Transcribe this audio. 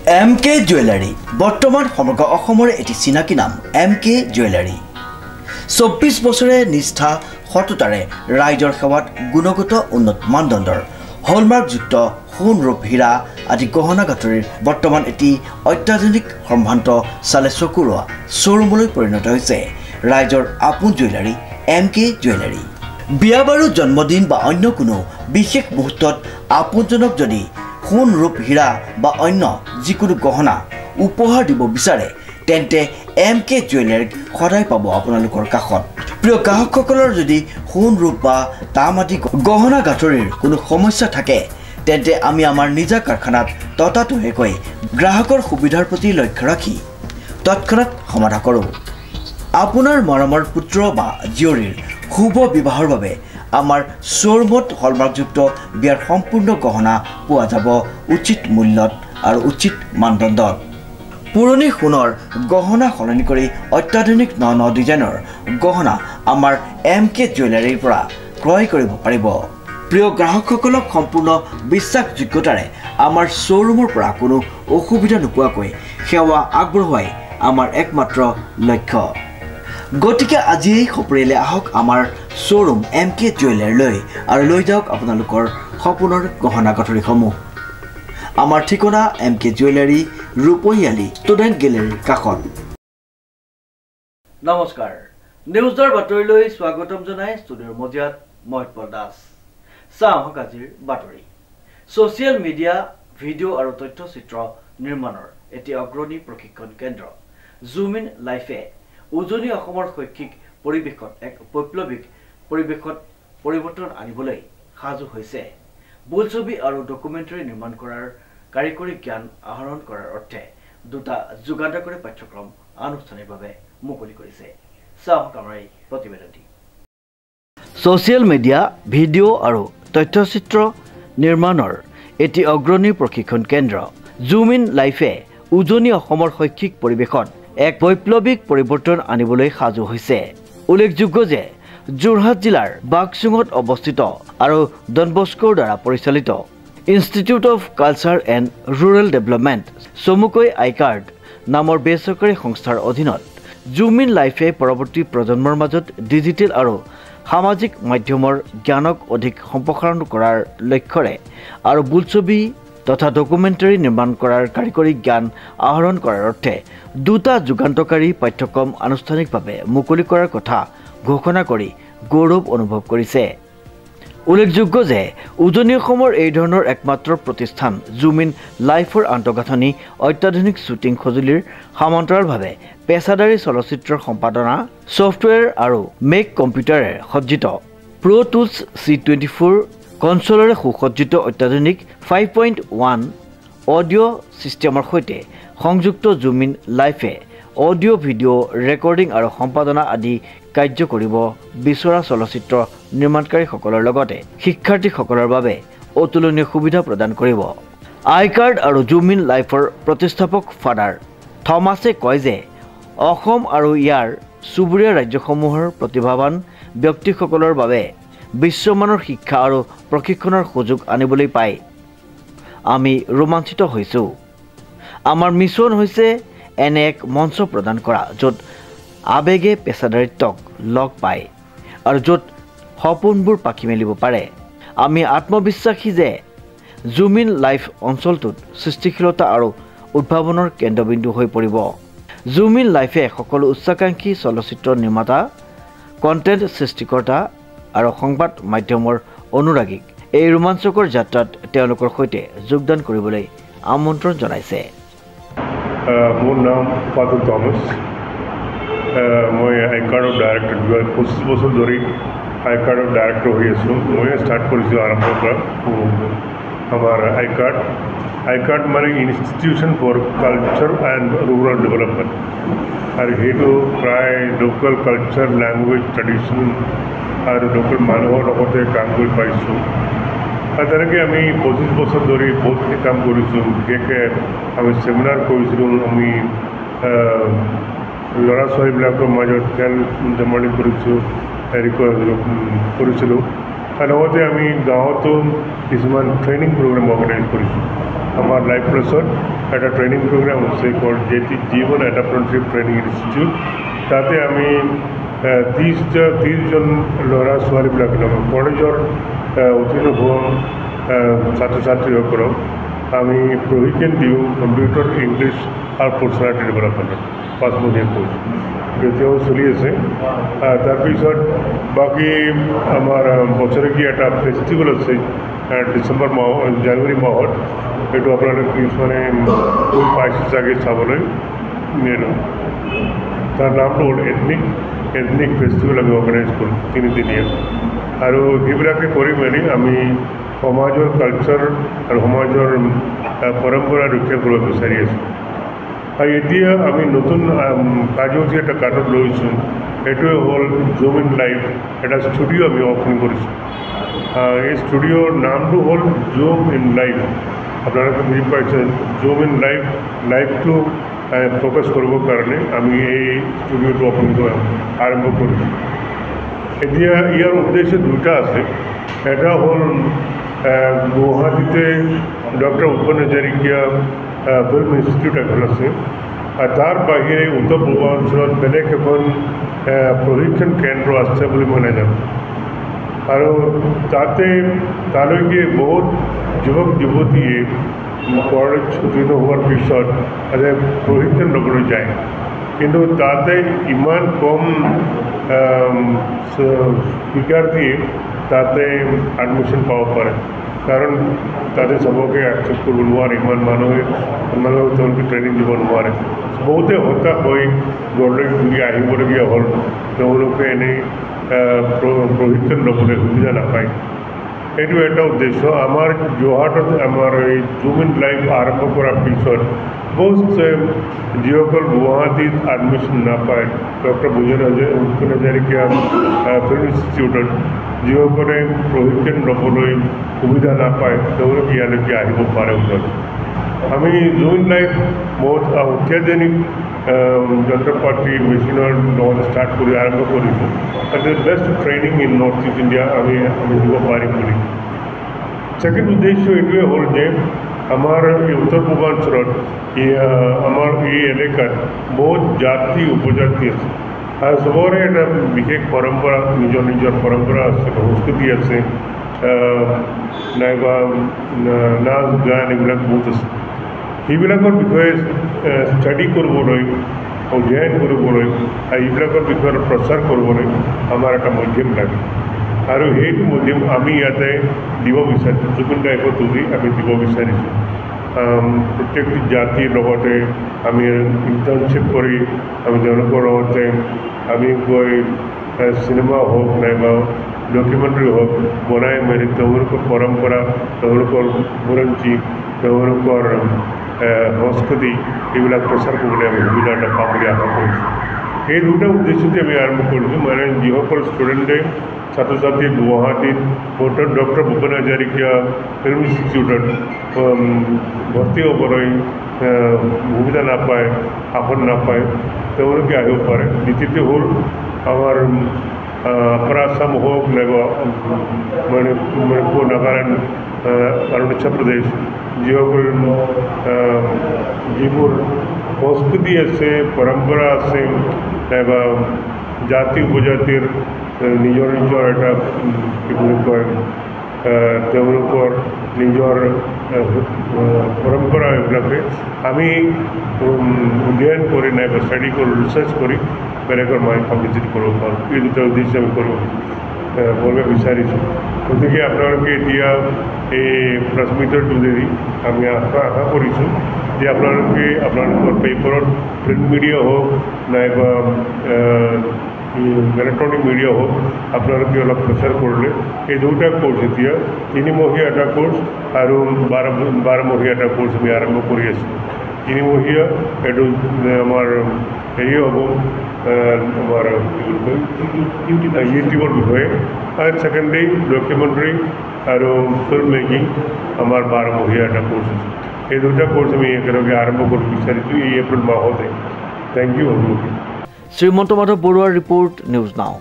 MK jewellery বৰ্তমান সমগ্ৰ অসমৰ এটি চিনাকি নাম MK জুৱেলাৰী 24 বছৰে নিষ্ঠা সততাৰে ৰাইজৰ সেৱাত গুণগত উন্নত মানদণ্ডৰ হলমাৰ্কযুক্ত সোণ ৰূপ হীৰা আদি গহনা গাঁথৰিৰ বৰ্তমান এটি অত্যাধুনিক সম্ভ্ৰান্ত চালে চকুৰোৱা শ্বৰুমলৈ পৰিণত হৈছে ৰাইজৰ আপোন জুৱেলাৰী MK জুৱেলাৰী বিয়া বাৰু জন্মদিন বা অন্য কোনো বিশেষ মুহূৰ্তত আপোনজনক যদি সোণ ৰূপ হীৰা বা অন্য যিকোনো গহনা উপহাৰ দিব বিচাৰে তেন্তে MK জুৱেলাৰীক সদায় পাব আপোনালোকৰ কাষত প্ৰিয় গ্ৰাহকসকলৰ যদি সোণ ৰূপ বা তাম আদি গহনা গাঁথৰিৰ কোনো সমস্যা থাকে তেন্তে আমি আমাৰ নিজা কাৰখানাত ততাতৈয়াকৈ গ্ৰাহকৰ সুবিধাৰ প্ৰতি লক্ষ্য ৰাখি তৎক্ষণাত সমাধা কৰোঁ আপোনাৰ মৰমৰ পুত্ৰ বা জীয়ৰীৰ শুভ বিবাহৰ বাবে আমাৰ শ্বৰুমত হলমাৰ্কযুক্ত বিয়াৰ সম্পূৰ্ণ গহনা পোৱা যাব উচিত মূল্যত আৰু উচিত মানদণ্ডত পুৰণি সোণৰ গহনা সলনি কৰি অত্যাধুনিক ন ডিজাইনৰ গহনা আমাৰ MK জুৱেলাৰীৰ পৰা ক্ৰয় কৰিব পাৰিব প্ৰিয় গ্ৰাহকসকলক সম্পূৰ্ণ বিশ্বাসযোগ্যতাৰে আমাৰ শ্বৰুমৰ পৰা কোনো অসুবিধা নোপোৱাকৈ সেৱা আগবঢ়োৱাই আমাৰ একমাত্ৰ লক্ষ্য গতিকে আজি সপৰিয়ালে আহক আমাৰ শ্বৰুম MK জুৱেলাৰীলৈ আৰু লৈ যাওক আপোনালোকৰ সপোনৰ গহনা গাঁথৰিসমূহ আমাৰ ঠিকনা MK জুৱেলাৰী ৰূপহীয়ালি ষ্টুডেণ্ট গেলেৰীৰ কাষত নমস্কাৰ নিউজৰ বাতৰিলৈ স্বাগতম জনাই ষ্টুডিঅ'ৰ মজিয়াত মহিতপল দাস চাওক আজিৰ বাতৰি ছ'চিয়েল মিডিয়া ভিডিঅ' আৰু তথ্যচিত্ৰ নিৰ্মাণৰ এটি অগ্ৰণী প্ৰশিক্ষণ কেন্দ্ৰ জুম ইন লাইফে উজনি অসমৰ শৈক্ষিক পৰিৱেশত এক বৈপ্লৱিক পৰিৱেশত পৰিৱৰ্তন আনিবলৈ সাজু হৈছে বোলছবি আৰু ডকুমেণ্টাৰী নিৰ্মাণ কৰাৰ কাৰিকৰী জ্ঞান আহৰণ কৰাৰ অৰ্থে দুটা যোগাযোগৰে পাঠ্যক্ৰম আনুষ্ঠানিকভাৱে মুকলি কৰিছে চাওক আমাৰ এই প্ৰতিবেদনটি ছ'চিয়েল মিডিয়া ভিডিঅ' আৰু তথ্যচিত্ৰ নিৰ্মাণৰ এটি অগ্ৰণী প্ৰশিক্ষণ কেন্দ্ৰ জুম ইন লাইফে উজনি অসমৰ শৈক্ষিক পৰিৱেশত এক বৈপ্লৱিক পৰিৱৰ্তন আনিবলৈ সাজু হৈছে উল্লেখযোগ্য যে যোৰহাট জিলাৰ বাকচুঙত অৱস্থিত আৰু ডন বস্কোৰ দ্বাৰা পৰিচালিত institute of culture and rural development চমুকৈ আইকাৰ্ড নামৰ বেচৰকাৰী সংস্থাৰ অধীনত জুম ইন লাইফে পৰৱৰ্তী প্ৰজন্মৰ মাজত ডিজিটেল আৰু সামাজিক মাধ্যমৰ জ্ঞানক অধিক সম্প্ৰসাৰণ কৰাৰ লক্ষ্যৰে আৰু বোলছবি তথা ডকুমেণ্টাৰী নিৰ্মাণ কৰাৰ কাৰিকৰী জ্ঞান আহৰণ কৰাৰ অৰ্থে দুটা যুগান্তকাৰী পাঠ্যক্ৰম আনুষ্ঠানিকভাৱে মুকলি কৰাৰ কথা ঘোষণা কৰি গৌৰৱ অনুভৱ কৰিছে উল্লেখযোগ্য যে উজনি অসমৰ এই ধৰণৰ একমাত্ৰ প্ৰতিষ্ঠান জুম ইন লাইফৰ আন্তঃগাঁথনি অত্যাধুনিক শ্বুটিং সঁজুলিৰ সমান্তৰালভাৱে পেছাদাৰী চলচ্চিত্ৰৰ সম্পাদনা ছফ্টৱেৰ আৰু মেক কম্পিউটাৰে সজ্জিত প্ৰ' টুলছ C24 কনচলৰে সুসজ্জিত অত্যাধুনিক 5.1 অডিঅ' ছিষ্টেমৰ সৈতে সংযুক্ত জুম ইন লাইফে অডিঅ' ভিডিঅ' ৰেকৰ্ডিং আৰু সম্পাদনা আদি কাৰ্য কৰিব বিচৰা চলচ্চিত্ৰ নিৰ্মাণকাৰীসকলৰ লগতে শিক্ষাৰ্থীসকলৰ বাবে অতুলনীয় সুবিধা প্ৰদান কৰিব আইকাৰ্ড আৰু জুম ইন লাইফৰ প্ৰতিষ্ঠাপক ফাদাৰ থমাছে কয় যে অসম আৰু ইয়াৰ চুবুৰীয়া ৰাজ্যসমূহৰ প্ৰতিভাৱান ব্যক্তিসকলৰ বাবে বিশ্বমানৰ শিক্ষা আৰু প্ৰশিক্ষণৰ সুযোগ আনিবলৈ পাই আমি ৰোমাঞ্চিত হৈছোঁ আমাৰ মিছন হৈছে এনে এক মঞ্চ প্ৰদান কৰা য'ত আবেগে পেছাদাৰিত্বক লগ পায় আৰু য'ত সপোনবোৰ পাখি মেলিব পাৰে আমি আত্মবিশ্বাসী যে জুম ইন লাইফ অঞ্চলটোত সৃষ্টিশীলতা আৰু উদ্ভাৱনৰ কেন্দ্ৰবিন্দু হৈ পৰিব জুম ইন লাইফে সকলো উচ্চাকাংক্ষী চলচ্চিত্ৰ নিৰ্মাতা কণ্টেণ্ট সৃষ্টিকৰ্তা আৰু সংবাদ মাধ্যমৰ অনুৰাগীক এই ৰোমাঞ্চকৰ যাত্ৰাত তেওঁলোকৰ সৈতে যোগদান কৰিবলৈ আমন্ত্ৰণ জনাইছে মোৰ নাম ফাদৰ থমাছ মই আইকাৰ্ডৰ ডাইৰেক্টৰ 25 বছৰ ধৰি আইকাৰ্ডৰ ডাইৰেক্টৰ হৈ আছোঁ মই ষ্টাৰ্ট কৰিছোঁ আৰম্ভৰ পৰা আমাৰ আইকাৰ্ড মানে institution for culture and rural development আৰু সেইটো প্ৰায় লোকেল কালচাৰ লেংগুৱেজ ট্ৰেডিশ্যন আৰু লোকেল মানুহৰ লগতে কাম কৰি পাইছোঁ আৰু তেনেকৈ আমি 25 বছৰ ধৰি বহুতখিনি কাম কৰিছোঁ বিশেষকৈ আমি ছেমিনাৰ কৰিছিলোঁ আমি ল'ৰা ছোৱালীবিলাকৰ মাজত খেল ধেমালি কৰিছোঁ কৰিছিলোঁ আৰু লগতে আমি গাঁৱতো কিছুমান ট্ৰেইনিং প্ৰগ্ৰেম অৰ্গেনাইজ কৰিছোঁ আমাৰ লাইফ প্লাছত এটা ট্ৰেইনিং প্ৰগ্ৰাম আছে কল্ড জীবন এণ্টাৰপ্ৰেনাৰশ্বিপ ট্ৰেইনিং ইনষ্টিটিউট তাতে আমি 30জন ল'ৰা ছোৱালীবিলাকক কলেজৰ উত্তীৰ্ণ হোৱা ছাত্ৰ ছাত্ৰীসকলক আমি প্ৰশিক্ষণ দিওঁ কম্পিউটাৰ ইংলিছ আৰু পাৰ্চনেলিটি ডেভেলপমেণ্টত 5 মহীয়া কোৰ্চ এতিয়াও চলি আছে তাৰপিছত বাকী আমাৰ বছৰেকীয়া এটা ফেষ্টিভেল আছে ডিচেম্বৰ জানুৱাৰী মাহত এইটো আপোনালোকে কিছুমানে পাইছে চাগে চাবলৈ তাৰ নামটো হ'ল এথনিক ফেষ্টিভেল আমি অৰ্গেনাইজ কৰোঁ 3 দিনীয়া আৰু সেইবিলাকে কৰি মেলি আমি সমাজৰ কালচাৰ আৰু সমাজৰ পৰম্পৰা ৰক্ষা কৰিব বিচাৰি আছোঁ আৰু এতিয়া আমি নতুন কাৰ্যসূচী এটা কাটত লৈছোঁ এইটোৱে হ'ল জুম ইন লাইফ এটা ষ্টুডিঅ' আমি অ'পেন কৰিছোঁ এই ষ্টুডিঅ'ৰ নামটো হ'ল জুম ইন লাইফ আপোনালোকে বুজি পাইছে জুম ইন লাইফটো ফ'কাছ কৰিবৰ কাৰণে আমি এই ষ্টুডিঅ'টো অ'পেন আৰম্ভ কৰিছোঁ এতিয়া ইয়াৰ উদ্দেশ্য দুটা আছে এটা হ'ল গুৱাহাটীতে doctor Bhupen Hazarika film institute এখন আছে আৰু তাৰ বাহিৰে উত্তৰ পূৰ্বাঞ্চলত বেলেগ এখন প্ৰশিক্ষণ কেন্দ্ৰ আছে বুলি মই নাজানো আৰু তালৈকে বহুত যুৱক যুৱতীয়ে কলেজ উত্তীৰ্ণ হোৱাৰ পিছত প্ৰশিক্ষণ ল'বলৈ যায় কিন্তু তাতে ইমান কম শিক্ষাৰ্থীয়ে তাতে এডমিশ্যন পাব পাৰে কাৰণ তাতে চবকে একচেপ্ট কৰিব নোৱাৰে ইমান মানুহে তেওঁলোকে ট্ৰেইনিং দিব নোৱাৰে বহুতে হতাশ হৈ ঘৰলৈ ঘূৰি আহিবলগীয়া হ'ল তেওঁলোকে এনেই প্ৰশিক্ষণ ল'বলৈ সুবিধা নাপায় এইটো এটা উদ্দেশ্য আমাৰ যোৰহাটত আমাৰ এই জুম ইন লাইফ আৰম্ভ কৰাৰ পিছত বহুত যিসকল গুৱাহাটীত এডমিশ্যন নাপায় ডক্টৰ ভূপেন হাজৰিকা ফিল্ম ইনষ্টিটিউটত যিসকলে প্ৰশিক্ষণ ল'বলৈ সুবিধা নাপায় তেওঁলোকে ইয়ালৈকে আহিব পাৰে উন্নত আমি জুম ইন লাইফ বহুত অত্যাধুনিক যন্ত্ৰ পাতি মেচিনৰ লগত ষ্টাৰ্ট কৰি আৰম্ভ কৰিছোঁ আৰু best training in north east India আমি দিব পাৰিম বুলি ছেকেণ্ড উদ্দেশ্য এইটোৱে হ'ল যে আমাৰ এই উত্তৰ পূৰ্বাঞ্চলত আমাৰ এই এলেকাত বহুত জাতি উপজাতি আছে আৰু চবৰে এটা বিশেষ পৰম্পৰা নিজৰ পৰম্পৰা আছে সংস্কৃতি আছে নাইবা নাচ গান এইবিলাক বহুত আছে সেইবিলাকৰ বিষয়ে ষ্টাডি কৰিবলৈ অধ্যয়ন কৰিবলৈ আৰু এইবিলাকৰ বিষয়ে প্ৰচাৰ কৰিবলৈ আমাৰ এটা মাধ্যম লাগে আৰু সেইটো মাধ্যম আমি ইয়াতে দিব বিচাৰিছোঁ জুম ইন লাইফত তুলি আমি দিব বিচাৰিছোঁ প্ৰত্যেকটি জাতিৰ লগতে আমি ইণ্টাৰ্ণশ্বিপ কৰি আমি তেওঁলোকৰ লগতে আমি গৈ চিনেমা হওক নাইবা ডকুমেণ্টাৰী হওক বনাই মেলি তেওঁলোকৰ পৰম্পৰা তেওঁলোকৰ বুৰঞ্জী তেওঁলোকৰ সংস্কৃতি এইবিলাক প্ৰচাৰ কৰিবলৈ আমি সুবিধা এটা পাম বুলি আশা কৰিছোঁ এই দুটা উদ্দেশ্যতে আমি আৰম্ভ কৰিছোঁ মানে যিসকল ষ্টুডেণ্টে ছাত্ৰ ছাত্ৰী গুৱাহাটীত ডক্টৰ ভূপেন হাজৰিকা ফিল্ম ইনষ্টিটিউটত ভৰ্তি হ'বলৈ সুবিধা নাপায় আসন নাপায় তেওঁলোকে আহিব পাৰে দ্বিতীয়তে হ'ল আমাৰ আপাৰ আসাম হওক নাইবা মণিপুৰ নাগালেণ্ড অৰুণাচল প্ৰদেশ যিসকল যিবোৰ সংস্কৃতি আছে পৰম্পৰা আছে নাইবা জাতি উপজাতিৰ নিজৰ এটা কি বুলি কয় তেওঁলোকৰ নিজৰ পৰম্পৰা এইবিলাকে আমি অধ্যয়ন কৰি নাইবা ষ্টাডি কৰি ৰিচাৰ্চ কৰি বেলেগৰ মাইণ্ড ভিজিট কৰিব পাৰোঁ এই দুটা উদ্দেশ্য আমি কৰিব বিচাৰিছোঁ গতিকে আপোনালোকে এতিয়া এই প্ৰেছ মিটৰ যোগেদি আমি আশা কৰিছোঁ যে আপোনালোকৰ পেপাৰত প্ৰিণ্ট মিডিয়া হওক নাইবা ইলেক্ট্ৰনিক মিডিয়া হওক আপোনালোকে অলপ প্ৰচাৰ কৰিলে এই দুটা কোৰ্চ এতিয়া 3মহীয়া এটা কোৰ্চ আৰু 12মহীয়া এটা কোৰ্চ আমি আৰম্ভ কৰি আছোঁ 3মহীয়া এইটো আমাৰ হেৰি হ'ব আমাৰ ইউটিউবৰ বিষয়ে আৰু ছেকেণ্ডলি ডকুমেণ্টাৰী আৰু ফিল্ম মেকিং আমাৰ 12মহীয়া এটা কোৰ্চ আছে এই দুটা কোৰ্চ আমি একেলগে আৰম্ভ কৰিব বিচাৰিছোঁ এই এপ্ৰিল মাহতে থেংক ইউ শ্ৰীমন্ত মাধৱ বৰুৱাৰ ৰিপৰ্ট নিউজ নাও।